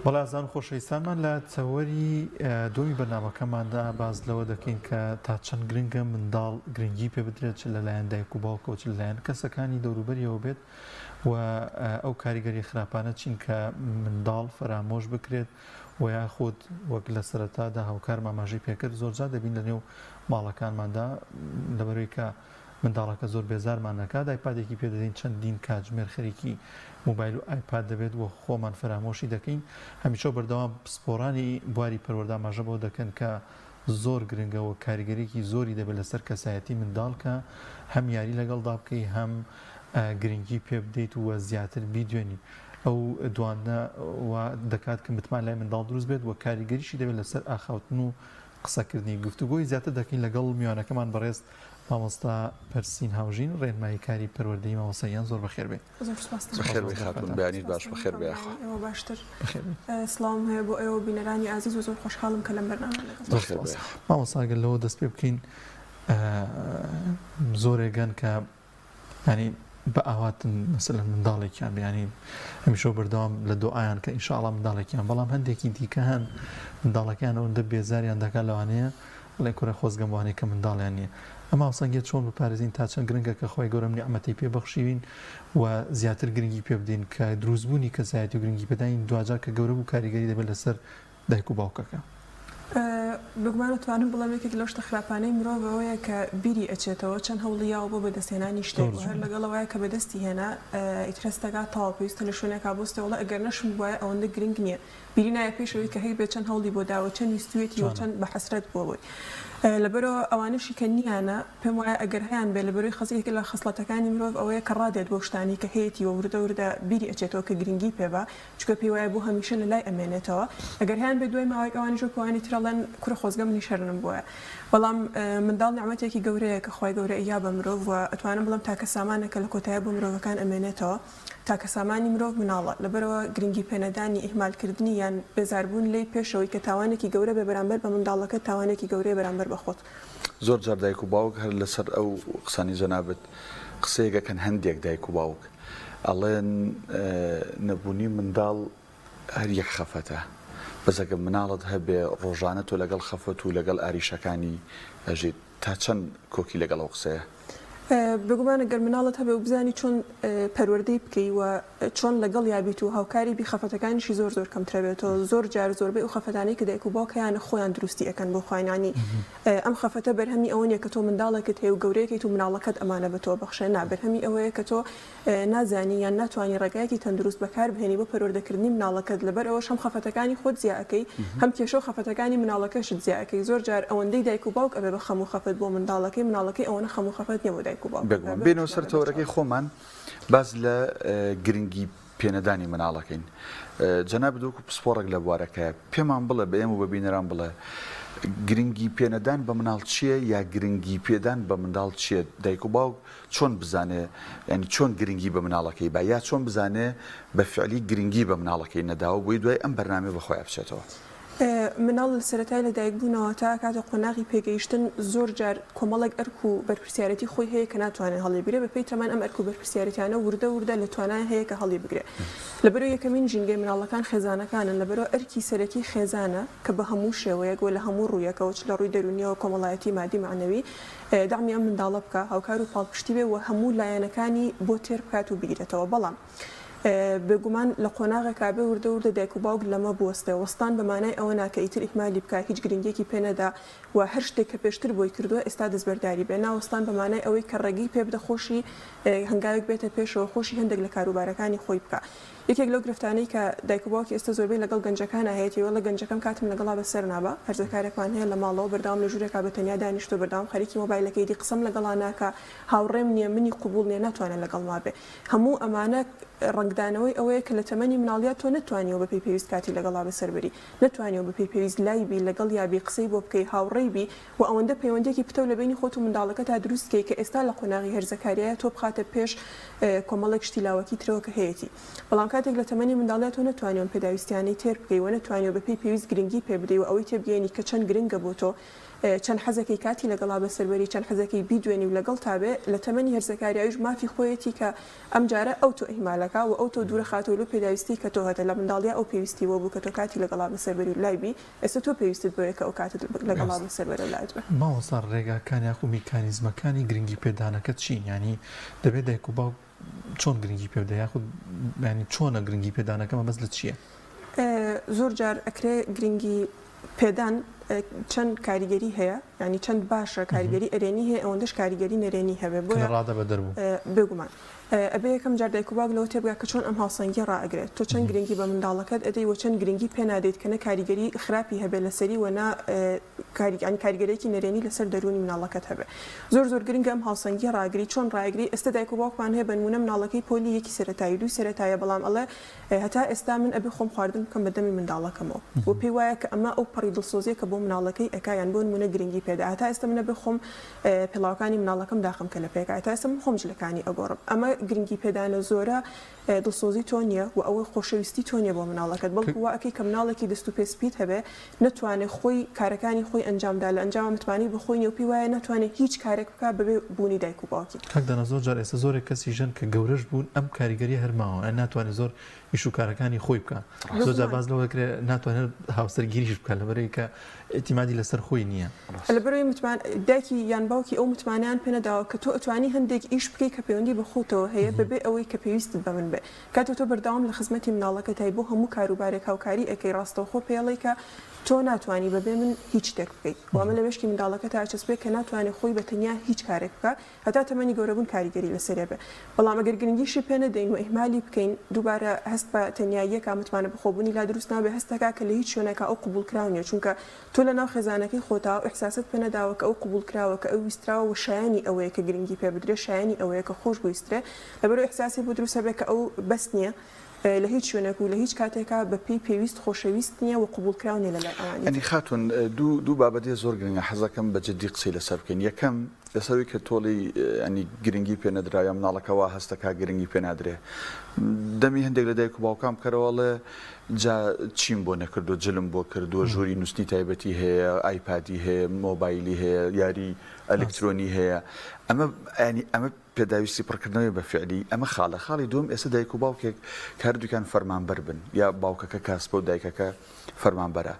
بەڵازان خۆشەویستانمان لە چەوەری دومی بەرنامەکەماندا باز لەوە دەکەین کە تا چەند گرنگە منداڵ گرنگی پێ بدرێت چ لەلایەن دایک و باوکەوە چ لەلایەن کەسەکانی دەوروبەریەوە بێت و ئەو کاریگەری خراپانە چین کە منداڵ فەرامۆش بکرێت و یاخود وەک لە سەرەتادا هاوکار ماماژەی پێکرد زۆرجار دەبین لە نێو ماڵەکانماندا لەبەرەوەی کە منداڵەکە زۆر بێزارمان نەکات ئایپادێکی پێدەدەین چەندین کاتژمێر خەریکی موبایل و ئایپاد دەبێت و خۆمان فەرامۆشی دەکەین هەمیشە بەردەوام پسپۆڕانی بواری پەروەرداماژە بۆ دەکەن کە زۆر گرنگەوە کاریگەریەکی زۆری دەبێت لەسەر کەسایەتی منداڵ کە هەم یاری لەگەڵدا بکەی هەم گرنگی پێ بدەیت و زیاتر بیدوێنی ئەو دوانە دەکات کە متمان لای منداڵ دروست بێت و کاریگەریشی دەبێت لەسەر ئاخاوتن و قسەکردنی گفتوگۆی زیاتر دەکەین لەگەڵ میوانەکەمان بەڕێز مامۆستا پەرسین هاوژین ڕێنمایی کاری پەروەردەیی مامۆستاییان زۆر بەخێر بێ بەخێر بێ خاتون بەیانیت باش بەخێر بێ ئێوە باشتر سڵام هەیە بۆ ئێوە بینەرانی عزیز و زۆر خۆشحاڵم کە لەم بەرنامە لەگەڵ مامۆستا گەل لەوە دەست پێ بکەین زۆرێگەن کە ینی بە ئاواتن مەسەلەن منداڵێکیان ینی هەمیشە بەردەوام لە دۆئایان کە ئینشاءڵڵا منداڵێکیان بەڵام هەندێکی دیکە هەن منداڵەکان ئەوەندە بێزاریان دەکات لەوانەیە بڵێ کوڕە خۆزگەم وانەیە کە منداڵیان نییە ئەمە سەنگێت چۆن بپارێزین تا چەند گرنگە کە خۆی گەورەم نیعمەتی پێبەخشیوین و زیاتر گرنگی پێ بدەین کە دروستبوونی کەسایەتی و گرنگی پێداین دوجار کە گەورە بوو کاریگەری دەبێت لەسەر دایک و باوکەکە بگومان توانم بڵێم یەکێک لەو شتە خراپانەی مرۆڤەوەیە کە بیری ئەچێتەوە چەند هەوڵیاوە بۆ بەدەستێنانی شتێک هەر لەگەڵەوەیە کە بەدەستی هێنا ئیترستەکە تاوا پێویستە لە شوێنێکا بۆستەوەڵە ئەگەر نەشم وایە ئەوەندە گرنگ نییە بیری نایە پێشەوەی کە هەی بێ چەند هەوڵی بۆ داوە چەند ویستوێتی و چەند بە حەسرەت بۆەوەی لەبەرەوە ئەوانشی کە نیانە پێم وایە ئەگەر هەیان بێ لەبەروی خەزیەکە لە خەسڵەتەکانی مرۆڤ ئەوەیە کە ڕادێت بۆ شتانی کە هەیەی و وردە وردە بیری ئەچێتەوە کە گرنگی پێبا چکە پێی وایە بۆ هەمیشە لە لای ئەمێنێتەوە ئەگەر هیان بێ دوای ماوەی ئەوانی ژۆکەوانی ترەڵەن کوڕە خۆزگەم نیشەرنم بووە بەڵام منداڵ نیعمەتێکی گەورەیە کە خۆی گەورە یا بە مرۆڤ و ئەتوانم بڵم تاکە سامانەکە لە کۆتایە بۆ مرۆڤەکان ئەمێنێتەوە تاکە سامانی مرۆڤ مناڵە لەبەرەوە گرنگی پێنەدانی ئیهمالکردنی یان بێزاربوون لی پێشەوەی کە تاوانێکی گەورە بێ بەرامبەر بە منداڵەکە تاوانێکی گەورەیە بەرامبەر بەخۆت زۆر جار دایک و باوک هەر لەسەر ئەو قسانی جەنابەت قسەیەکەکەن هەندێک دایک و باوک ئەڵێن نەبوونی منداڵ هەر یەک خەفەتە بەزەگە مناڵت هەبێ ڕۆژانە تۆ لەگەڵ خەفەت و لەگەڵ ئاریشەکانی ئەژیت تا چەند کۆکی لەگەڵ ئەو قسەیە بگومانە گەر مناڵت هەبێ و بزانی چۆن پەروەردەی بکەی و چۆن لەگەڵ یابیت و هاوکاری بی خەفەتەکانیشی زۆر زۆر کەمترەبێتەوە زۆر جار زۆربەی و خەفەتانەی کە دایک و باوکەیانە خۆیان دروستی ئەەکەن بۆ خوێنانی ئەم خەفەتە بەرهەمی ئەوەیە کە تۆ منداڵێکت هەیە و گەورەیەکیت و مناڵەکەت ئەمانە بە تۆ بەخشێ نابەرهەمی ئەوەیە کە تۆ نازانی یان ناتوانانی ڕێگایەکی تەندروست بەکار بهێنی بۆ پەروەردەکردنی مناڵەکەت لەبەر ئەوە هەم خەفەتەکانی خۆت زیاکەی هەم کێشە و خەفەتەکانی مناڵەکەشت زیاکەی زۆر جار ئەوەندەی دایک و باوک ئەبێ بە خەم و خەفەت بۆ منداڵەکەی مناڵەکەی ئەوەنە خەم و خەفەت نیە بۆ دایک و باوک بێنەوە سەر تەورەکەی خۆمان باز لە گرنگی پێنەدانی مناڵەکەین جەناب دووکو پسپۆڕێک لە بوارەکەیە پێمان بڵێ بە ئێمە و بە بینەران بڵێ گرنگی پێنەدان بە مناڵ چییە یا گرنگی پێدان بە منداڵ چییە دایک و باوک چۆن بزانێ ینی چۆن گرنگی بە مناڵەکەی با یا چۆن بزانێ بە فعلی گرنگی بە مناڵەکەی نەداوە بۆی دوای ئەم بەرنامە بەخۆی بچێتەوە مناڵ سەرەتای لە دایکبوونەوە تا کاتە قۆناغی پێگەیشتن زۆر جار کۆمەڵێک ئەرک و بەرپرسیارەتی خۆی هەیە کە ناتوانێت هەڵی بگرێت بە پێی تەمان ئەم ئەرک و بەرپرسیارەتیانە وردە وردە لە توانای هەیە کە هەڵی بگرێت لەبەرەوە یەکەمین ژینگەی مناڵەکان خێزانەکانن لەبەرەوە ئەرکی سەرەکی خێزانە کە بە هەموو شێوەیەک و لە هەموو ڕوویەکەوە چ لە ڕووی دەرونیەوە کۆمەڵایەتی مادی معنەوی دامی ئەم منداڵە بکە هاوکار و پاڵپشتی بێ و هەموو لایەنەکانی بۆ تێر بکات و بگیرێتەوە بەڵام بگومان لە قۆناغێکا بێ وردە وردە دایک و باوک لەمە بوەستێ وەستان بەمانای ئەوە ناکە ئیتر ئیحمالی بکە هیچ گرنگێکی پێنەدا و هەر شتێک کە پێشتر بۆی کردووە ئێستا دەستبەرداری بێ ناوەستان بەمانای ئەوەی کە ڕێگەی پێ بدە خۆشی هەنگاوێک بێتە پێشەوە خۆشی هەندێک لە کاروبارەکانی خۆی بکە یەکێک لەو گرفتانەی کە دایک و باوکی ئێستا زۆربەی لەگەڵ گەنجەکان هەیەیەوە لە گەنجەکەم کاتم لەگەڵا بەسەر نابە هەرزەکارێکمان هەیە لە ماڵەوە بەرداوام لە ژوورێکا بە تەنیا دانیشتۆ بەرداوام خەریکی مۆبایلەکەی دی قسەم لەگەڵا ناکە هاوڕێم نییە منی قوبوڵ نییە ناتوانێت لەگەڵ ما بێ هەموو ئەمانە ڕنگدانەوەی ئەوەیە کە لە تەمەنی مناڵیات تۆ نتوانیەوە بە پێی پێویست کاتی لەگەڵا بەسەربەری نتوانیەوە بە پێی پێویست لایبی لەگەڵ یابی قسەی بۆ بکەی هاوڕێیبی و ئەوەندە پەیوەندێکی پتە لە بینی خۆت و منداڵەکە تا دروستکەی کە ئێستا لە قۆناغی هەرزەکاریە تۆ بخاتە پێش کۆمەڵێک شتی لاوەکی ترەوە کە هەیەی بەڵام کاتێک لە تەمەنی منداڵێت و نتوانێت پێداویستیانی تێر بکەی و نتوانێت بە پێی پێویست گرنگی پێ بدەی و ئەوەی تێبگەێنی کە چەند گرنگە بۆ تۆ چەند حەزەکەی کاتی لەگەڵا بەسەروەری چەند حەزەکەی بیدوێنی و لەگەڵ تابێ لە تەمەنی هەرزەکاریایش مافی خۆیەتی کە ئەم جارە ئەو تۆ ئیهمالەکە و ئەو تۆ دوورە خاتەوە لە پێداویستی کە تۆ هەتە لە منداڵیا ئەو پێویستی بۆ بوو کە تۆ کاتی لەگەڵا بەسەروەری لایبی ئێستا تۆ پێویستت بۆیە کە ئەو کاتت لەگەڵا بەسەروەرە لایت بێ. ماوەسا ڕێگاکان یاخو میکانیزمەکانی گرنگی پێدانەکە چین؟ ینی دەبێت دایک و باوک چۆن گرنگی پێ بدە یاخود ینی چۆنە گرنگی پێدانەکەمە بەس لە چییە؟ زۆر جار ئەکرێ گرنگی پێدان چەند کاریگەری هەیە، ینی چەند باشە کاریگەری ئەرێنی هەیە ئەوەندەش کاریگەری نەرێنی هەبێ بۆ ڕادە بە دەربوو بگومان. ئەبێ یەکەم جار دایک و باوک لەوە تێبگا کە چۆن ئەم هاوسەنگی ڕائەگرێت تۆ چەند گرنگی بە منداڵەکەت ئەدەی و چەند گرنگی پێ نادەیت کە نە کاریگەری خراپی هەبێ لەسەری و نا کاریگەرێکی نەرێنی لەسەر دەرونی مناڵەکەت هەبێ. زۆر گرنگە ئەم هاوسەنگی ڕاگری چۆن ڕاگری ئێستا دایک و باوکمان هەیە بە نمونە مناڵەکەی پۆلی یەکی سەرەتایی دوی سەرەتایە بەڵام ئەڵێ هەتا ئێستا من ئەبێ خۆم خواردن بکەم بە دەمی منداڵەکەمەوە و پێی وایە کە ئەمە ئەو پەڕی دڵسۆزیە کە بۆ مناڵەکەی ئەکایان بۆ نمونە گرنگی پێدا هەتا ئێستا منە بێ خۆم پێڵاوەکانی مناڵەکەم داخم کە لە پێکە هەتا ئێستا من خۆم جلەکانی ئەگۆڕم. ئەمە گرنگی پێدانە زۆرە دڵسۆزی تۆ نییە و ئەوە خۆشەویستی تۆ نییە بۆ مناڵەکەت بەڵکو واکەی کە مناڵێکی دەست و پێسپیت هەبێ نتوانێت خۆی کارەکانی خۆی ئەنجامدا لە ئەنجام متمانی بخۆی و پێی وایە ناتوانێت هیچ کارێک بکات بەبێ بوونی دایک و باوکی. کاکدانە زۆر جار ئێستا زۆرێک کەسی ژەن کە گەورەش بوون ئەم کاریگەری هەرماوە ئە ناتوانێت زۆر ئیش و کارەکانی خۆی بکە زۆر جار باز لەوە دەکرێت ناتوانێت هاوسەرگیریش بکە لەبەرەوەی کە ئێتیمادی لەسەر خۆی نییە. لەبەرەوەی دایکی یان باوکی ئەو متمانیان پێ نەداوە کە تۆ ئەتوانی هەندێک ئیش بکەی کە پەیوەندی بە خۆتەوە هەیە بەبێ ئەوەی کە پێویستت بە من بێ کاتێ تۆ بەردەوام لە خزمەتی مناڵەکەت هەیە بۆ هەموو کاروبارێک هاوکاری ئەەکەی ڕاستەوخۆ پێڵێ کە تۆ ناتوانانی بەبێ من هیچ شتێک بکەیت وامە لە وێشکی منداڵەکە تا چەسبێ کە ناتوانێت خۆی بە تەنیا هیچ کارێک بکە هەتا تەمەنی گەورەبوون کاریگەری لەسەرێ بێ بەڵام ئەگەر گرنگیشی پێ نەدەین و ئیهمالی بکەین دووبارە هەست بە تەنیاییەکە متمانە بەخۆبوونی لا دروست نابێ هەستەکە کە لە هیچ شوێنێکە ئەو قبولکراونیە چونکە تۆ لە ناو خێزانەکەی خۆتا و ئەحساست پێ نەداوە کە ئەو قبولکراوە کە ئەو ویستراوە و شایانی ئەوەیە کە گرنگی پێ بدرێ شایانی ئەوەیە کە خۆش بویسترێ لەبەرەوەی ئەحساسی بۆ دروستە بێ کە ئەو بەس نییە لە هیچ شوێنێک و لە هیچ کاتێکا بە پێی پێویست خۆشەویست نییە و قبولکراونێ لەلای ئەوانی. ئەنی خاتون دوو بابەتێ زۆر گرنگە حەزەکەم بە جددی قسەی لەسەر بکەین. یەکەم لەسەروی کە تۆڵی ئەنی گرنگی پێ نەدراوە مناڵەکەەوە هەستەکە گرنگی پێ نادرێ دەمی هەندێک لە دایک و باوکام کەرەوەڵێ جا چیم بۆ نەکردو جلم بۆ کردووە ژووری نووسنی تایبەتی هەیە ئایپادی هەیە مۆبایلی هەیە یاری ئەلکترۆنی هەیە ئەمە پێداویستی پڕکردنەوەی بە فعلی ئەمە خاڵی دوم ئێستا دایک و باوکێک کاردووکان فەرمانبەر بن یا باوکەکە کاسبە و دایکەکە فەرمانبەرە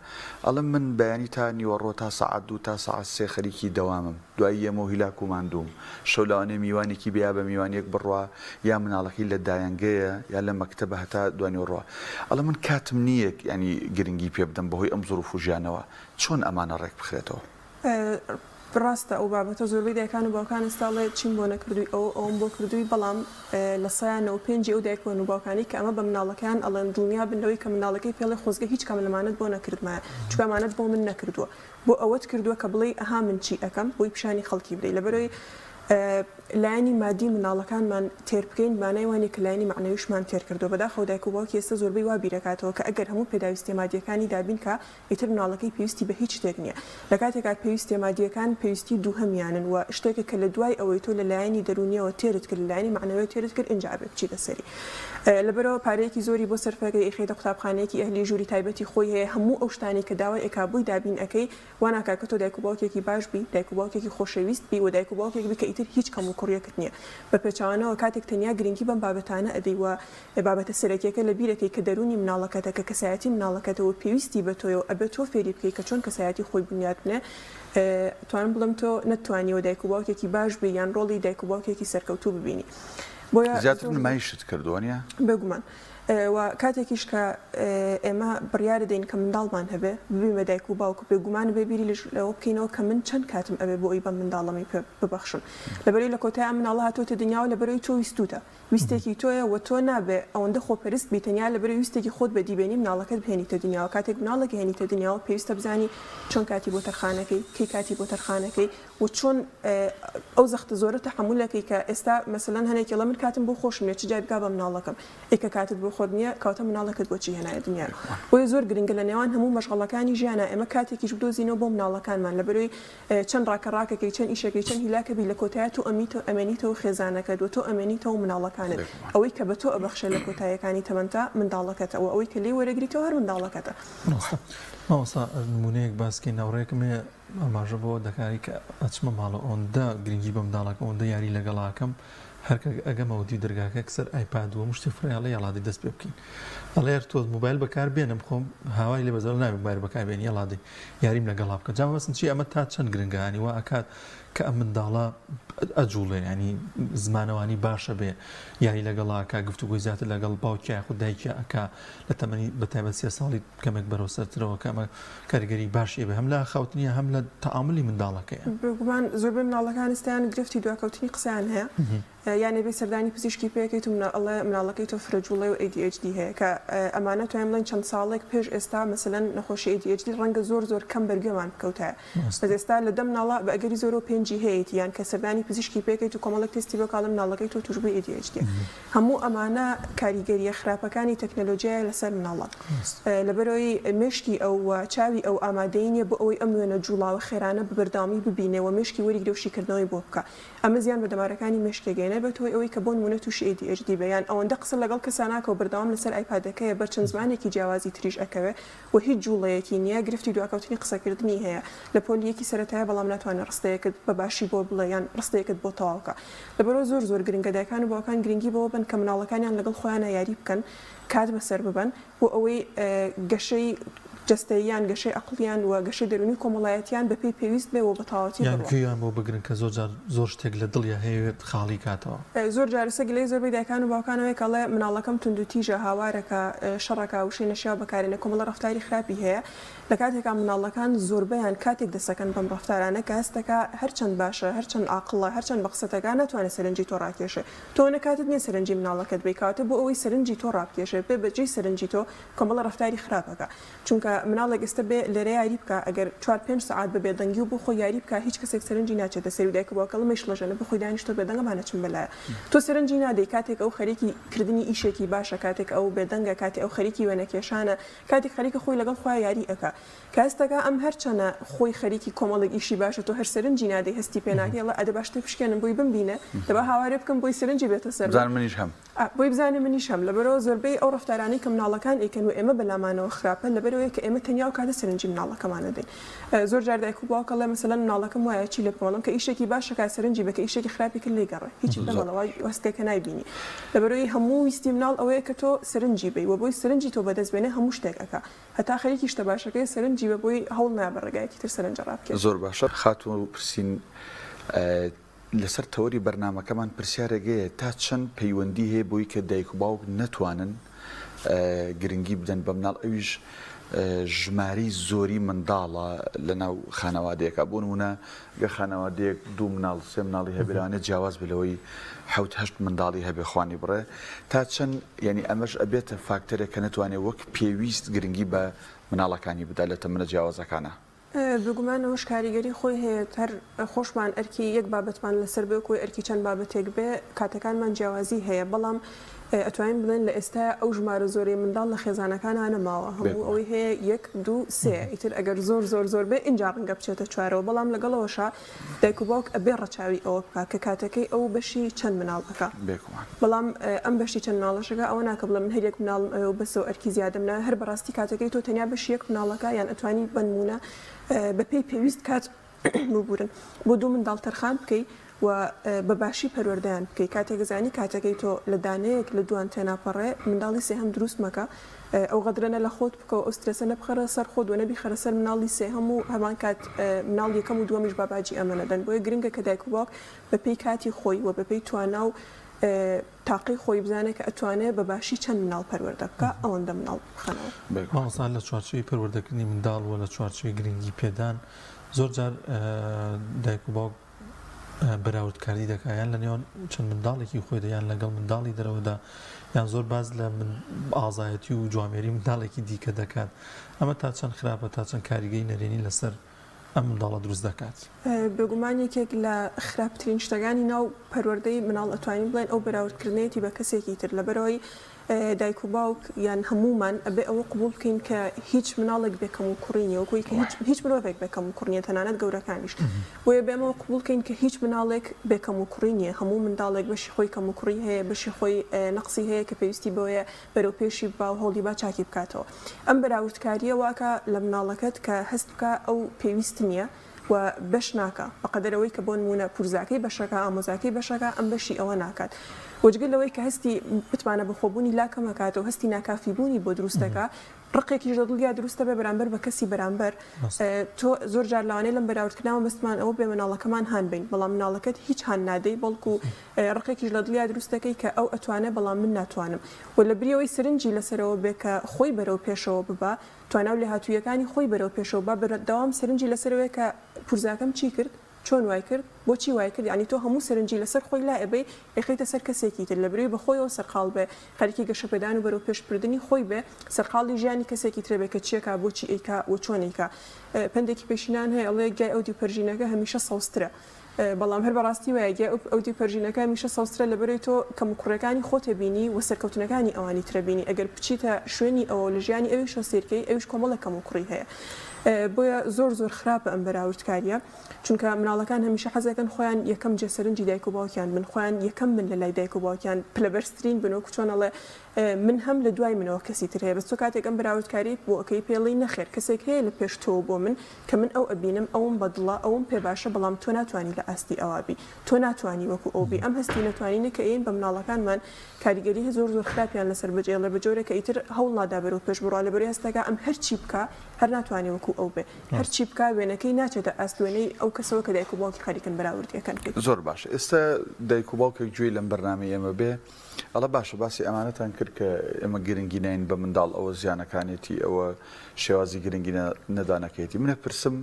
ئەڵم من بەیانی تا نیوەڕۆ تا سەعات 2 تا سەعات 3 خەریکی دەوامم دوایی ئەمە هیلاک و ماندووم شەولانێ میوانێکی بیا بە میوانێک بڕوا یا مناڵەکەی لە دایانگەیە یا لە مەکتەبە هەتا دوانی ڕۆ ئەڵە من کاتم نییەک ینی گرنگی پێ بدەم بەهۆی ئەم زۆر و فوژیانەوە چۆن ئەمانە ڕێک بخرێتەوە؟ ڕاستە ئەو بابەتە زۆربەی دایکان و باوکان ئێستاڵێ چیم بۆ نەکردووی ئەوم بۆ کردووی بەڵام لە سایانەوە پێنجی ئەو دایکۆن و باوکانی کە ئەمە بە مناڵەکان ئەڵێن دڵنیا بنەوەی کە مناڵەکەی پێڵێ خۆزگە هیچ کەم لەمانەت بۆ نەکردمایە چکەمانەت بۆ من نەکردووە بۆ ئەوەت کردووە کە بڵێ ئەها من چی ئەەکەم بۆی پیشانی خەڵکی بدەی لەبەرەوەی لایانی مادی مناڵەکانمان تێر بکەین بانایوانی کە لایانی معنەویشمان تێر کردو بەداخەوە دایک و باوکی ئێستا زۆربەی وا بیرەکاتەوە کە ئەگەر هەموو پێداویستی مادیەکانی دابین کە ئیتر مناڵەکەی پێویستی بە هیچ شتێک نییە لە کاتێکات پێویستی مادیەکان پێویستی دووهەمیانن و شتێکە کە لە دوای ئەوەی تۆ لە لایانی دەرونیەوە تێرت کرد لایانی معنەوەی تێرت کرد ئینجا بێ بچیتە سەری لەبەرەوە پارەیەکی زۆری بۆ سەرفەکەی ئەخێتە قوتابخانەیەکی ئەهلی ژووری تایبەتی خۆی هەیە هەموو ئەو شتانی کە داوای ئەکابووی دابین ئەەکەی واناکە کە تۆ دایک و باوکێکی باش بی دایک و باوکێکی خۆشەویست بی و دایک و باوکێک بکە ئیتر هیچ کەم و کوڕیەکەت نییە بە پێچوانەوە کاتێک تەنیا گرنگی بەم بابەتانە ئەدەی و بابەتە سەرەکیەکە لە بیرەکەی کە دەرونی مناڵەکەتە کە کەسایەتی مناڵەکەتەوە پێویستی بە تۆیەوە ئەبێ تۆ فێری بکەی کە چۆن کەسایەتی خۆی بنیاد بنێ توانم بڵم تۆ نەتوانیەوە دایک و باوکێکی باش بی یان ڕۆڵی دایک و باوکێکی سەرکەوتوو ببینی بۆیە زیاتر نمایشت کردووە نیە بگومان و کاتێکیش کە ئێمە بڕیارە دەین کە منداڵمان هەبێ ببینمە دایک و باوک بێگومان بێبیری لەوە بکەینەوە کە من چەند کاتم ئەبێ بۆ ئەوی بە منداڵەمی ببەخشم لەبەرەوەی لە کۆتای ئەم مناڵە هاتوۆتە دنیاوە لەبەرەوەی تۆ ویستوتە ویستێکی تۆیە و تۆ نابێ ئەوەندە خۆپەرست بیتەنیا لەبەرەوەی ویستێکی خۆت بەدیبێنی مناڵەکەت بهێنیتە دنیاوە کاتێک مناڵێک هێنیتە دنیاوە پێویستە بزانی چۆن کاتی بۆ تەرخانەکەی کەی کاتی بۆ تەرخانەکەی و چۆن ئەو زەختە زۆرە تەحملەکەی کە ئێستا مەسەلەن هەنێکی لە من کاتم بۆ خۆشم لێ چ جای بگا بە مناڵەکەم ئێکە کاتت بۆ خۆت نییە کاتە مناڵەکەت بۆچی هێنایە دنیا بۆیە زۆر گرنگە لە نێوان هەموو مەشغەڵەکانی ژیانە ئێمە کاتێکیش بدۆزینەوە بۆ مناڵەکانمان لە بەرەوەی چەند ڕاکەڕاکەکەی چەند ئیشەکەی چەند هیلاکەبی لە کۆتایە تۆ ئەمێنیتەوە خێزانەکەت و تۆ ئەمێنیتەوە مناڵەکانت ئەوەی کە بە تۆ ئەبەخشە لە کۆتاییەکانی تەمەنتا منداڵەکەتەوە ئەوەی کە لێ وەرەگریتەوە هەر منداڵەکەتە ماوەسا نمونەیەک باسکەی ناوڕێکمێ ئەماژە بۆ دەکاری کە ئەچمە ماڵە ئەوەندە گرنگی بە منداڵەکە ئەوەندە یاری لەگەڵاکەم هەرکە ئەگەمەوەتی دەرگاکە کەسەر ئایپاد وە مشتی فڕیاڵە یاڵادی دەست پێ بکەین ئەڵێر تۆ موبایل بەکار بێنم خۆم هاوای لێ بەزەر ناوێت موبایل بەکاربێنی یاڵادی یاریم لەگەڵا بکە جا بەسن چی ئەمە تا چەند گرنگانی وا ئەکات کە ئەم منداڵە ئەجوڵێ ینی زمانەوانی باشە بێ یاری لەگەڵاکە گفتوگوی زیاتر لەگەڵ باوکیان خوددایکی ئەکا لە تەمەنی بەتایبەت 3 ساڵی کەمێک بەرەو سەرترەوە کە ئەمە کاریگەری باشی بێ هەم لە خەوتنیە هەم لە تەعاملی منداڵەکەیە بگومان زۆربەی مناڵەکان ستیان گرفتی دواکەوتنی قسەیان هەیە یانێ بێ سەردانی پزیشکی پێکەیت و مناڵەکەی تۆ فرەجوڵێ و ADHD هەیە کە ئەمانە توانین بڵێن چەند ساڵێک پێش ئێستا مەسەلەن نەخۆشی ADHD ڕەنگە زۆر کەم بەرگێمان بکەوتایە بەس ئێستا لە دەم مناڵە بە ئەگەری زۆر و پێنجی هەیەی یان کە سەردانی پزیشکی پێکەیت و کۆمەڵێک تستی بۆ کاڵم مناڵەکەی تۆ توش بووی ADHD هەموو ئەمانە کاریگەریە خراپەکانی تەکنەلۆژیای لەسەر مناڵە لەبەرەوەی مشکی ئەو چاوی ئەو ئامادەینە بۆ ئەوەی ئەم وێنە جوڵاوە خێرانە بەردامی ببینێەوە مشکی وەری گرێوشیکردنەوەی بۆ بکە ئەمە زیان بە دەمارەکانی مشکێگەێنە بەتەوەی ئەوەی کە بۆ نمونە تووشی ADHD بەیان ئەوەندە قسە لەگەڵ کەساناکە و بەردەوام لەسەر ئایپادەکەیە بەر چەند زمانێکی جیاوازی تریش ئەکەوێ و هیچ جوڵەیەکی نییە گرفتی دواکەوتنی قسەکردنی هەیە لە پۆلیەکی سەرەتایە بەڵام ناتوانێت ڕستەیەکت بە باشی بۆ بڵێ یان ڕستەیەکت بۆ تەواوکە لەبەرەوە زۆر گرنگە دایکان و باوکان گرنگی بەوە بن کە مناڵەکانیان لەگەڵ خۆیانە یاری بکەن کات بەسەر ببن بۆ ئەوەی گەشەی جستەیان گەشەی عقلیان و گەشەی دەرونی کۆمەڵایەتیان بەپێی پێویست بێ و بە تەواوەتی یان بۆ بگرن کە زۆر شتێک لە دڵیا هەیەوێت خاڵی کاتەوە زۆر جارسە گلەی زۆربەی دایکان و باوکانەوەی کەڵێ مناڵەکەم توندوتیژە هاوارەکە شەڕەکە وشەی نەشیا بەکارێنە کۆمەڵە ڕەفتاری خراپی هەیە لە کاتێکا مناڵەکان زۆربیان کاتێک دەسەکەن بەم ڕەفتارانە کە هەستەکە هەرچەند باشە هەرچەند عاقڵە هەرچەند بە قسەتەکان ناتوانێت سەرنجی تۆ ڕاکێشێ تۆ نەکاتت نییە سەرنجی مناڵەکەت بێکاتە بۆ ئەوەی سەرنجی تۆ ڕاکێشێ پێ بەجێ سەرنجی تۆ کۆمەڵە ڕەفتاری خراپەکە چونکە مناڵێک ئێستا بێ لێرە یاری بکە ئەگەر 4-5 ساعت بەبێ دەنگی و بۆ خۆی یاری بکە هیچ کەسێک سەرنجی ناچێتە سەر دایک و باوکەڵمەش لەژەنە بە خۆی دانیشتۆ بێدەنگەمانە چم بەلایە تۆ سەرنجی نادەی کاتێک ئەو خەریکی کردنی ئیشێکی باشە کاتێک ئەو بێدەنگە کاتێک ئەو خەریکی وێنەکێشانە کاتێک خەریکە خۆی لەگەڵ خۆی یاری ئەکا کاستەکە ئەم هەرچەنە خۆی خەریکی کۆمەڵێک ئیشی باشە تۆ هەر سەرنجی نادەی هەستی پێناکەڵە ئەدە باشتر پشکێنم بۆی بمبینە دەبا هاوارێ بکەم بۆی سەرنجی بێتە سەر منیش هەم بۆی بزانێ منیش هەم لەبەرەوە زۆربەی ئەو ڕەفتارانەی کە مناڵەکان ئەیکەن و ئێمە بەلامانەوە خراپە لەبەرەوەی کە ئێمە تەنیا و کاتە سەرنجی مناڵەکەمانە دەین زۆر جار دایک و باوکەڵێ مەسەلەن مناڵەکەم وایە چی لە پۆڵم کە ئیشێکی باشە کا سەرنجی بکە ئیشێکی خراپی کرد لێگەڕێ هیچی لەگەڵەوە وەستێکە نایبینی لەبەرەوەی هەموو ویستی مناڵ ئەوەیە کە تۆ سەرنجی بی و بۆی سەرنجی تۆ بەدەست بێنێ هەموو شتێک ئەکا هەتا خەریکی شتە باشەکەی سەرنجی بە بۆی هەوڵ نابە ڕێگایەکی تر سەرنجە ڕابکە زۆر باشە خاتووە و پرسین لەسەر تەوەری بەرنامەکەمان پرسیارێگەیە تا چەند پەیوەندی هەیە بۆی کە دایک و باوک نەتوانن گرنگی بدەن بە مناڵ ئەویش ژماری زۆری منداڵە لە ناو خانەوادەیەەکە بۆ نمونە گە خانەوادەیەک 2 مناڵ 3 مناڵی هەبێرانە جیاواز بلەوەی 7 منداڵی هەبێ خوانی بڕێ تا چەند ینی ئەمەش ئەبێتە فاکتەرێک کە نەتوانێت وەک پێویست گرنگی بە مناڵەکانی بدا لە تەمەنە جیاوازەکانە بگومانەوەش کاریگەری خۆی هەیە هەر خۆشمان ئەرکی یەک بابەتمان لەسەر بێ کۆی ئەرکی چەند بابەتێک بێ کاتەکانمان جیاوازی هەیە بەڵام ئەتوانین بڵێن لە ئێستا ئەو ژمارە زۆری منداڵ لە خێزانەکانە نەماوە هەموو ئەوەی هەیە 1 2 3 ئیتر ئەگەر زۆر بێ اینجا ڕەنگە بچێتە چوارەوە بەڵام لەگەڵەوەشا دایک و باوک ئەبێ ڕەچاوی ئەوە بکە کە کاتەکەی ئەو بەشی چەند مناڵ بکە بەڵام ئەم بەشی چەند مناڵەشەکە ئەوە ناکە بڵێ من هەر یەک مناڵم ئەوە بەسەوە ئەرکی زیادەم نایە هەر بەڕاستی کاتەکەی تۆ تەنیا بەشی یەک مناڵەکە یان ئەتوانی بنمونە بەپێی پێویست کات ببورن بۆ 2 منداڵ تەرخان بکەی و بەباشی پەروەردەیان بکەی کاتێک زانی کاتەکەی تۆ لە دانەیەک لە دوان تێناپەڕێ منداڵی سێهەم دروست مەکە ئەو غەدرەنە لە خۆت بکە و ئۆسترەسە نەبخەرە سەر خۆت و نەبی خەرە سەر مناڵی سێهەم و هەمان کات مناڵ یەکەم و دووەمیش باباجی ئەمەنەدەن بۆیە گرنگە کە دایک و باوک بەپێی کاتی خۆی و بەپێی توانا و تاقی خۆی بزانێت کە ئەتوانێت بەباشی چەند مناڵ پەروەردە بکە ئەوەندە مناڵ بخەنەوە ماوەسان لە چوارچوی پەروەردەکردنی منداڵ و لە چوارچوی گرنگی پێدان زۆر جار دایک و باوک بەراوردکاری دەکایان لە نێوان چەند منداڵێکی خۆی دەیان لەگەڵ منداڵی دەرەوەدا یان زۆر باز لە ئازایەتی و جوامێری منداڵێکی دیکە دەکات ئەمە تا چەند خراپە تا چەند کاریگەی نەرێنی لەسەر ئەم منداڵە دروست دەکات بێگومان یەکێک لە خراپترین شتەکانی ناو پەروەردەی مناڵ ئەتوانین بڵێن ئەو بەراوردکردنێتی بە کەسێکی تر لەبەرەوەی دایک و باوک یان هەمومان ئەبێ ئەوە قبول بکەین کە هیچ مناڵێک بێکەم و کوڕینیەوە کوی کە هیچ مرۆڤێک بێکەم و کوڕنیە تەنانەت گەورەکانیش بۆیە بێمەوە قبول بکەین کە هیچ مناڵێک بێکەم و کوڕینیە هەموو منداڵێک بەشی خۆی کەم و کوڕی هەیە بەشی خۆی نەقسی هەیە کە پێویستی بۆیە بەرەو پێشی با و هەوڵی با چاکی بکاتەوە ئەم بەراوردکاریە واکە لە مناڵەکەت کە هەست بکە ئەو پێویست نییە و بەش ناکە بەقەدەرەوەی کە بۆ نمونە پورزاکەی بەشەکە ئامۆزاکەی بەشەکە ئەم بەشی ئەوە ناکات وەجگە لەوەی کە هەستی بتوانە بەخۆبوونی لاکەمەکاتەوە هەستی ناکافیبوونی بۆ دروستەکە ڕقێکی دڵیا دروستە بێ بەرامبەر بە کەسی بەرامبەر تۆ زۆر جار لەوانەیە لەم بەراوردکردنەوە مەستمان ئەوە بێ مناڵەکەمان هان بین بەڵام مناڵەکەت هیچ هان نادەی بەڵکو ڕقێکیش لە دڵیا دروستەکەی کە ئەو ئەتوانێت بەڵام من ناتوانم و لە بریەوەی سرنجی لەسەرەوە بێ کە خۆی بەرەو پێشەوە ببە تواناو لە هاتوویەکانی خۆی بەرەو پێشەوە بە بەردەوام سرنجی لەسەرەوەی کە پورزاکەم چی کرد چۆن وای کرد بۆچی وای کرد ینی تۆ هەموو سەرنجی لەسەر خۆی لا ئەبێ ئەخیتە سەر کەسێکی تر لە بروی بەخۆیەوە سەرقاڵ بێ خەریکی گەشەپێدان و بەرەو پێشبردننی خۆی بێ سەرقاڵی ژیانی کەسێکی تر بێ کە چیەکە بۆچی ئەیکا و چۆنێکە پندێکی پێشینان هەیە ئەڵێ گای ئەو دیپەرژینەکە هەمیشە سەوسترە بەڵام هەر بەڕاستی وایە ئەو دیپەرژینەکە هەمیشە سەوسترە لەبەرەوەی تۆ کەموکوڕەکانی خۆتە بینی و سەرکەوتنەکانی ئەوانی ترەبینی ئەگەر بچیتە شوێنی ئەوە لە ژیانی ئەوی شۆسیرکەی ئەوش کۆمەڵە کەموکوڕی هەیە بۆیە زۆر خراپە ئەم بەراوردکاریە چونکە مناڵەکان هەمیشە حەزەکەن خۆیان یەکەم جەسەرنجی دایک و باوکیان من خۆیان یەکەم من لە لای دایک و باوکیان پلەبەرسترین بنەوە چۆنەڵێ من هەم لە دوای منەوە کەسی تر هەیە بەس تۆ کاتێک ئەم بەراوردکاری بۆ ئەوکەی پێڵی نەخێر کەسێک هەیە لە پێش تۆ بۆ من کە من ئەو ئەبینم ئەوم بەدڵە ئەوم پێ باشە بەڵام تۆ ناتوانانی لە ئاستی ئەوابی تۆ ناتوانانی وەکو ئەوبی ئەم هەستی نەتوانینە کە ئێن بە مناڵەکانمان کاریگەری زۆر خراپیان لەسەر بەجێڵە بە جۆرە کە ئیتر هەوڵ نادا بەرەو پێش بڕوا لەبەری هەستەکە ئەم هەرچی بکە هەر ناتوانێت وەکو ئەو بێ هەرچی بکە وێنەکەی ناچێتە ئاستوێنەی ئەو کەسەوە کە دایک و باوکی خەریکن بەراوردیەکەن زۆر باش ئێستا دایک و باوکێک گوێی لەم بەرنامەی ئێمە بێ ئەڵە باشە باسی ئەمانەتان کرد کە ئێمە گرنگی نین بە منداڵ ئەوە زیانەکانێتی ئەوە شێوازی گرنگی نەدانەکەیەتی منە پرسم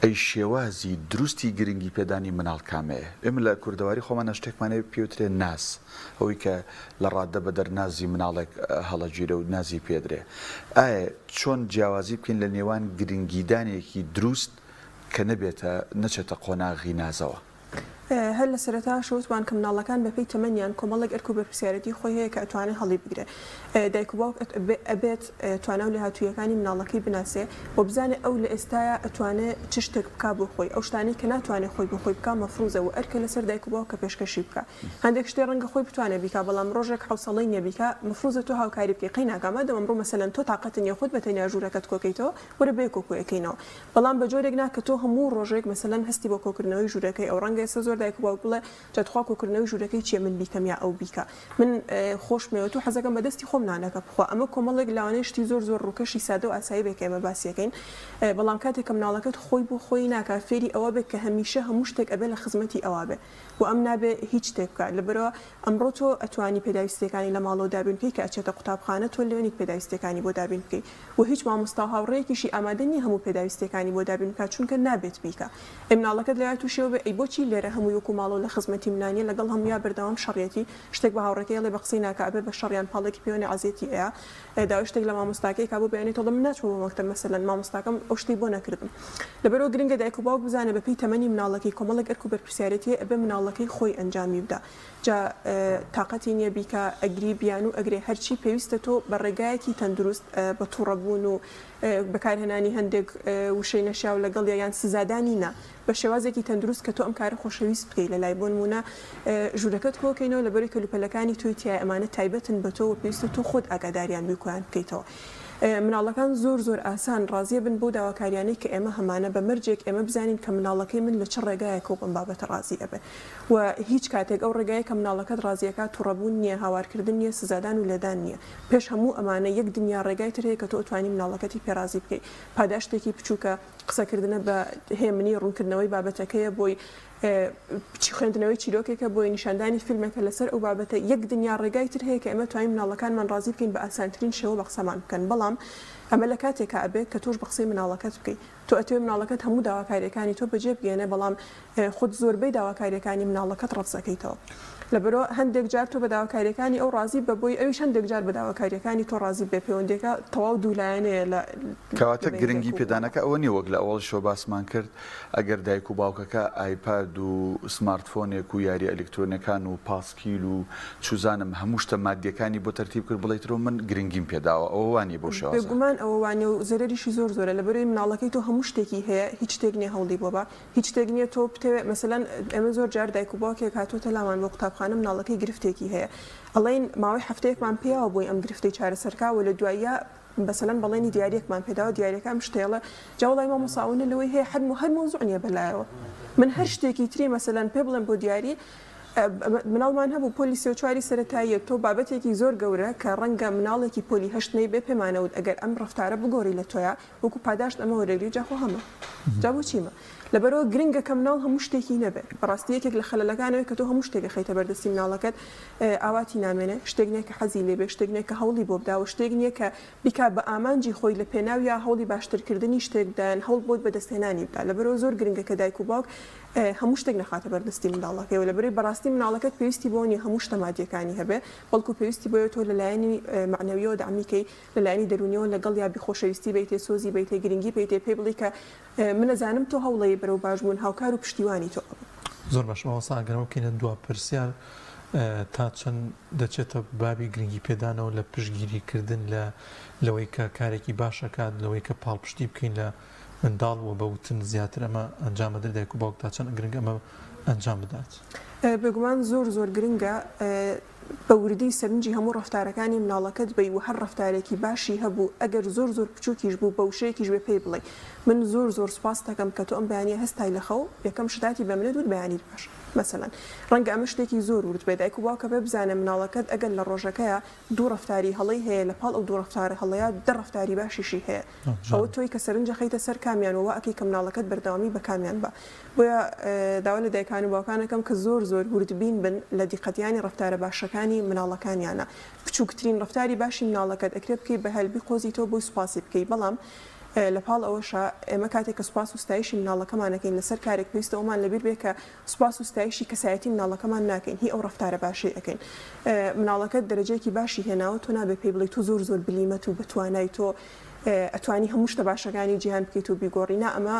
ئەی شێوازی دروستی گرنگی پێدانی مناڵ کامەیە ئێمە لە کوردەواری خۆمان شتێکمانەیە پێوترێ ناس ئەوەی کە لە ڕادە بە دەرنازی مناڵێک هەڵەگیرە و نازی پێدرێ ئایا چۆن جیاوازی بکەین لە نێوان گرنگیدانێکی دروست کە نەبێتە نەچێتە قۆناغی نازەوە هەر لە سەرەتا شەوتوان کە مناڵەکان بەپێی تەمەنیان کۆمەڵێک ئەرک و بەرپرسیارەتی خۆی هەیە کە ئەتوانێت هەڵی بگرێت دایک و باوک ئەبێت توانە و لە هاتوویەکانی مناڵەکەی بناسێ بۆ بزانێت ئەو لە ئێستاە ئەتوانێت چ شتێک بک بۆ خۆی ئەو شتانی کە ناتوانێت خۆی بۆ خۆی بکە مەفروزە و ئەرکە لەسەر دایک و باوک کە پێشکەشی بکە هەندێک شتێ ڕەنگە خۆی بتوانێت بیکە بەڵام ڕۆژێک حوسەڵەی نییە مەفروزە تۆ هاوکاری بکەی قەی ناکەمە دەمەڕۆ مەسەلەن تۆ تااقەت نیە خۆت بەتەنیا ژوورەکەت کۆکەیتەوە وەرە بێ کۆکوەکەینەوە بەڵام بە جۆرێک نا کە تۆ هەموو ڕۆژێک مەسەلەن هەستی بۆ کۆکردنەوەی ژوورەکەی ئەو ڕەنگە ئێستا زۆر دایک و باوک بڵێ جاتخوا کۆکردنەوەی ژوورەکەی چیە من بیکەم یا ئەو بیکە من خۆشمەوە تو حەزەکەم بەدەستی خۆم نانەکە بخوا ئەمە کۆمەڵێک لەوانەیە شتی زۆر ڕووکەشی سادە و ئاسایی بێک ئێمە باسیەکەین بەڵام کاتێک کە مناڵەکەت خۆی بۆ خۆی ناکە فێری ئەوە بێت کە هەمیشە هەموو شتێک ئەبێ لە خزمەتی ئەوە بێ و ئەم نابێ هیچ شتێک بکات لەبەرەوە ئەمڕۆ تۆ ئەتوانی پێداویستەکانی لە ماڵەوە دابین بکەی کە ئەچێتە قوتابخانە تۆ لەوێنی پێداویستەکانی بۆ دابین بکەی و هیچ مامۆستا هاوڕێیەکیشی ئامادە نیە هەموو پێداویستەکانی بۆ دابین بکات چونکە نابێت بیکە مناڵەکەت لە تووشەوە بێ ئەی بۆچی لێرە هەموو وەکو ماڵەوە لە خزمەتی منانیە لەگەڵ هەموویا بەردەوام شەڕێتی شتێک بە هاوڕێکەکەی لێ بە قسەی ناکە ئەبێ بە شەڕیان پاڵێکی پێوەنی عەزیەتی ئەیە داوای شتێک لە مامۆستاکەی کابوو بەیانێت تۆڵە من ناچوە بۆ مەکتەب مەسەلەن مامۆستاکەم ئەو شتەی بۆ نەکردم لەبەرەوە گرنگە دایک و باوک بزانێ بەپێی تەمەنی مناڵەکەی کۆمەڵێک ئەرک و بەرپرسیارەتی ئەبێ مناڵەکەی خۆی ئەنجامی بدە جا تااقەتی نییە بیکە ئەگری بیان و ئەگرێ هەرچی پێویستە تۆ بە ڕێگایەکی تەندروست بە تووڕەبوون و بەکارهێنانی هەندێک وشەی نەشیاو لەگەڵ یان سزادانی نا بە شێوازێکی تەندروست کە تۆ ئەم کارە خۆشەویست بکەیت لە لای بۆ نمونە ژوورەکەت کۆکەینەوە لەبەری کەلوپەلەکانی تۆی تیای ئەمانە تایبەتن بە تۆ و پێویستە تۆ خۆت ئاگاداریان بیکۆیان بکەیتەوە مناڵەکان زۆر ئاسان ڕازیە بن بۆ داواکاریانەی کە ئێمە هەمانە بە مەرجێک ئێمە بزانین کە مناڵەکەی من لە چ ڕێگایەک و بم بابەتە ڕازی ئەبێ و هیچ کاتێک ئەو ڕێگایە کە مناڵەکەت ڕازیەکە تووڕەبوون نییە هاوارکردن نییە سزادان و لێدان نییە پێش هەموو ئەمانە یەک دنیا ڕێگای تر هەیە کە تۆ ئەتوانی مناڵەکەتی پێرازی بکەیت پاداشتێکی بچووکە قسەکردنە بە هێمنی ڕوونکردنەوەی بابەتەکەیە بۆی خوێندنەوەی چیرۆکێکە بۆی نیشاندانی فیلمەکە لەسەر ئەو بابەتە یەک دنیا ڕێگای تر هەیە کە ئێمە توانین مناڵەکانمان ڕازی بکەین بە ئاسانترین شێوە بە قسەمان بکەن بەڵام ئەمە لە کاتێکە ئەبێت کە تۆش بە قسەی مناڵەکەت بکەیت تۆ ئەتوێ مناڵەکەت هەموو داواکاریەکانی تۆ بەجێ بگەێنێ بەڵام خودت زۆربەی داواکاریەکانی مناڵەکەت ڕەفزەکەیتەوە لەبەرەوە هەندێک جار تۆ بە داواکاریەکانی ئەو ڕازی بە بۆی ئەویش هەندێک جار بە داواکاریەکانی تۆ ڕازی بێ پەیوەندێکە تەواو دوولایەنەیە لە کەواتە گرنگی پێدانەکە ئەوە نیە وەک لە ئەوڵ شۆ باسمان کرد ئەگەر دایک و باوکەکە ئایپاد و سمارتفۆنێک و یاری ئەلکترۆنەکان و پاسکیل و چوزانم هەموو شتە مادیەکانی بۆ تەرتیب کرد بڵێیتەوە من گرنگیم پێداوە ئەوە وانیە بۆ شێوازە بێگومان ئەوە وانێ و زەرریشی زۆر زۆرە لەبەرەوەی مناڵەکەی تۆ هەموو شتێکی هەیە هیچ شتێک نییە هەوڵی بۆ بە هیچ شتێک نییە تۆ بتەوێت مەسەلەن ئێمە زۆر جار دایک و باوکێک هاتوۆتە لامان بۆ قوتابخانە مناڵەکەی گرفتێکی هەیە ئەڵێن ماوەی هەفتەیەکمان پێیەوە بۆی ئەم گرفتەی چارەسەرکاوە لە دوایە بەسەلەن بەڵێنی دیارێکمان پێداوە دیارەکەم شتێڵە جاوڵای مامۆساونە لەوەی هەیە هەر مۆزوع نییە بەلایەوە من هەر شتێکی تری مەسەلەن پێ بڵێن بۆ دیاری مناڵمان هەبوو پۆلی سێوچواری سەرەتاییە تۆ بابەتێکی زۆر گەورە کە ڕەنگە مناڵێکی پۆلی هەشتنەی بێ پێمانەوت ئەگەر ئەم ڕفتارە بگۆڕی لە تۆیە وەکو پاداشت ئەمە وەرەگری جاخۆ هەمە جا بۆ چیمە لەبەرەوە گرنگە کە مناڵ هەموو شتێکی نەبێت بەڕاستی یەکێک لە خەلەلەکانەوەی کە تۆ هەموو شتێک خەیتە بەردەستی مناڵەکەت ئاواتی نامێنێ شتێک نییە کە حەزی لێبێ شتێک نییە کە هەوڵی بۆ بداوە شتێک نییە کە بیکا بە ئامانجی خۆی لە پێناویە هەوڵی باشترکردنی شتێکدان هەوڵ بۆت بەدەستێنانی بدا لەبەرەوە زۆر گرنگە کە دایک و باوک هەموو شتێک نەخاتە بەردەستی منداڵەکەی لەبەرەوەی بەڕاستی مناڵەکەت پێویستی بۆ نیە هەموو شتە مادیەکانی هەبێ بەڵکو پێویستی بۆیە تۆ لەلایەنی معنەویەوە دامیکەی لەلایەنی دەرونیەوە لەگەڵ یا بیخۆشەویستی بیتێ سۆزی بیتێ گرنگی بیتێ پێ بڵی کە منەزانم تۆ هەوڵی بەرەو باشبوون هاوکار و پشتیوانی تۆ زۆر باش ئەوەسا ئەگەرەوە بکەینە دوا پرسیار تا چەند دەچێتە بابی گرنگی پێدانەوە لە پشتگیریکردن لەوەی کە کارێکی باشەکات لەوەی کە پاڵپشتی بکەین لە منداڵ و بەوتن زیاتر ئەمە ئەنجام بدرێت دایک و باوک تا چەند گرنگ ئەمە ئەنجام بدات بێگومان زۆر گرنگە بە وردی سەرنجی هەموو ڕفتارەکانی مناڵەکەت بی و هەر ڕفتارێکی باشی هەبوو ئەگەر زۆر بچووکیش بوو بە وشەیەکیش بێ پێی بڵێ من زۆر سپاس دەکەم کە تۆ ئەم بەیانیە هەستای لەخەو یەکەم شتاتی بە منێت دوت بەیانی باش مثلەن ڕەنگە ئەمە شتێکی زۆر ورد بێ دایک و باوکە بێ بزانە مناڵەکەت ئەگەر لە ڕۆژەکەیە دوو ڕفتاری هەڵەی هەیە لە پاڵ ئەو دوو ڕفتارە هەڵەیە دە ڕفتاری باشیشی هەیە ئەوە تۆی کە سەرنجە خەیتە سەر کامیانەوە ئەکەی کە مناڵەکەت بەردەوامی بە کامیان بە بۆیە داوا لە دایکان و باوکانەکەم کە زۆر وردبین بن لە دیقەتیانی ڕفتارە باشەکانی مناڵەکانیانە بچووکترین ڕفتاری باشی مناڵەکەت ئەکرێ بکەی بە هەلبی قۆزی تۆ بۆی سوپاسی بکەی بەڵام لەپاڵ ئەوەشە ئێمە کاتێک کە سوپاس و ستایشی مناڵەکەمانەکەین لەسەر کارێک پێویستە ئەومان لەبیر بێ کە سوپاس و ستایشی کەسایەتی مناڵەکەمان ناکەین هی ئەو ڕفتارە باشی ئەەکەین مناڵەکەت دەرەجەیەکی باشی هێناوە تۆ نابێ پێی بڵێ تۆ زۆر بلیمەت و بتوانای تۆ ئەتوانی هەموو شتە باشەکانی جیهان بکەیت و بیگۆڕینە ئەمە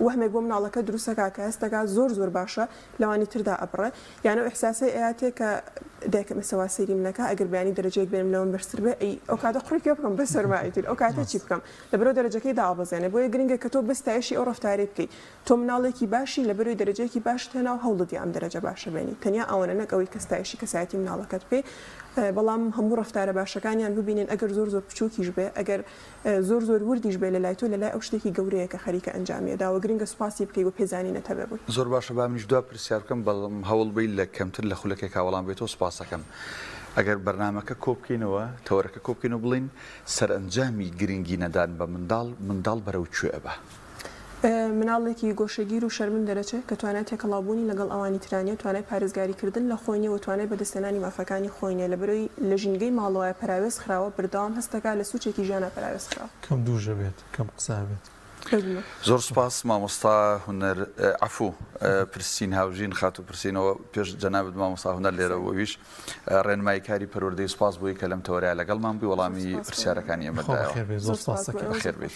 وهمێک بۆ مناڵەکە دروستەکە کە هەستەکە زۆر باشە لەوانی تردا ئەبڕێ یانە ئەحساسی ئااتێ کە دایکەمە سەوا سەیری منەکە ئەگەر بەیانی دەرەجەیەک بێنم لەوە بەرزتر بێ ئەو کاتە قڕێکی بکەم بە سەرمایەتر ئەو کاتە چی بکەم لەبەرەوە دەرەجەکەی داوابەزێنێ بۆیە گرنگە کە تۆ بەستایشی ئەو ڕفتارێ بکەیت تۆ مناڵێکی باشی لەبەرەوەی دەرەجەیەکی باش هێناو هەوڵدی ئەم دەرەجە باشە بێنی تەنیا ئەوەنە نەک ئەوەی کەستایشی کەسایەتی مناڵەکەت پێ بەڵام هەموو ڕفتارە باشەکانیان ببینین ئەگەر زۆر بچووکیش بێ ئەگەر زۆر وردیش بێ لەلای تۆ لەلای ئەو شتێکی گەورەیە کە خەریکە ئەنجامیە داوە گرنگە سوپاسی بکەی و پێزانینەتە بێ زۆر باشە با منیش دوا پرسیار بکەم بەڵام هەوڵ بی لە کەمتر لە خولەکێک هاوڵام بێتەوە سوپاس دەکەم ئەگەر بەرنامەکە کۆبکەینەوە تەوەرەکە کۆبکەینەوە بڵین سەرئەنجامی گرنگی نەدان بە منداڵ بەرەو کوێ بە مناڵێکی گۆشەگیر و شەرمن دەرەچێت کە توانێت تێکەڵاوبوونی لەگەڵ ئەوانی ترانیە توانای پارێزگاریکردن لە خۆینی و توانای بەدەستێنانی مافەکانی خۆینە لەبەرەوەی لە ژینگەی ماڵەوەی پراوێز خراوە بردەوام هەستەکە لە سوچێکی ژیانە پراوێز خراوە کەم دووژە بێت کەم قسە بێت زۆر سپاس مامۆستا هونەر عەفوو پرسین هاوژین خات و پرسینەوە پێش جەنابەت مامۆستا هونەر لێرەوەویش ڕێنمایی کاری پەروەردەی سپاس بووی کە لەم تەوەرەیە لەگەڵمان بووی وەڵامی پرسیارەکانی ئێمەدایەوە زۆر سپاس دەکەم خێر بێت